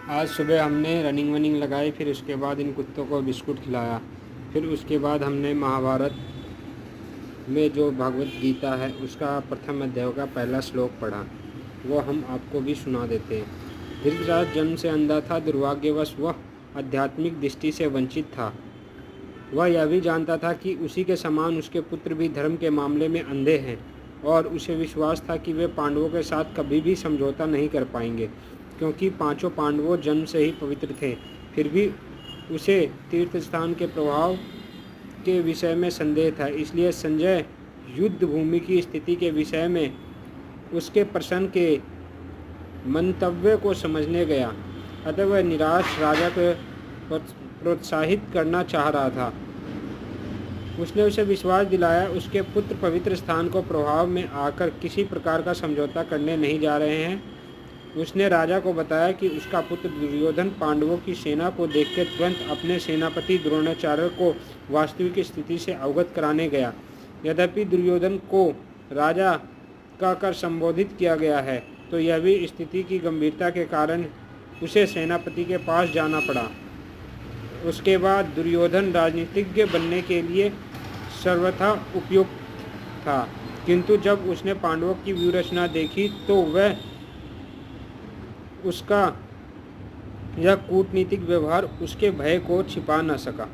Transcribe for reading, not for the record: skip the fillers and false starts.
आज सुबह हमने रनिंग वनिंग लगाई, फिर उसके बाद इन कुत्तों को बिस्कुट खिलाया। फिर उसके बाद हमने महाभारत में जो भगवत गीता है उसका प्रथम अध्याय का पहला श्लोक पढ़ा। वो हम आपको भी सुना देते हैं। धृतराष्ट्र जन्म से अंधा था, दुर्भाग्यवश वह आध्यात्मिक दृष्टि से वंचित था। वह यह भी जानता था कि उसी के समान उसके पुत्र भी धर्म के मामले में अंधे हैं, और उसे विश्वास था कि वे पांडवों के साथ कभी भी समझौता नहीं कर पाएंगे, क्योंकि पांचों पांडवों जन्म से ही पवित्र थे। फिर भी उसे तीर्थ स्थान के प्रभाव के विषय में संदेह था, इसलिए संजय युद्ध भूमि की स्थिति के विषय में उसके प्रश्न के मंतव्य को समझने गया। अतः वह निराश राजा को प्रोत्साहित करना चाह रहा था। उसने उसे विश्वास दिलाया उसके पुत्र पवित्र स्थान को प्रभाव में आकर किसी प्रकार का समझौता करने नहीं जा रहे हैं। उसने राजा को बताया कि उसका पुत्र दुर्योधन पांडवों की सेना को देखकर तुरंत अपने सेनापति द्रोणाचार्य को वास्तविक स्थिति से अवगत कराने गया। यद्यपि दुर्योधन को राजा कहकर संबोधित किया गया है, तो यह भी स्थिति की गंभीरता के कारण उसे सेनापति के पास जाना पड़ा। उसके बाद दुर्योधन राजनीतिज्ञ बनने के लिए सर्वथा उपयुक्त था, किंतु जब उसने पांडवों की व्यूहरचना देखी तो वह उसका यह कूटनीतिक व्यवहार उसके भय को छिपा न सका।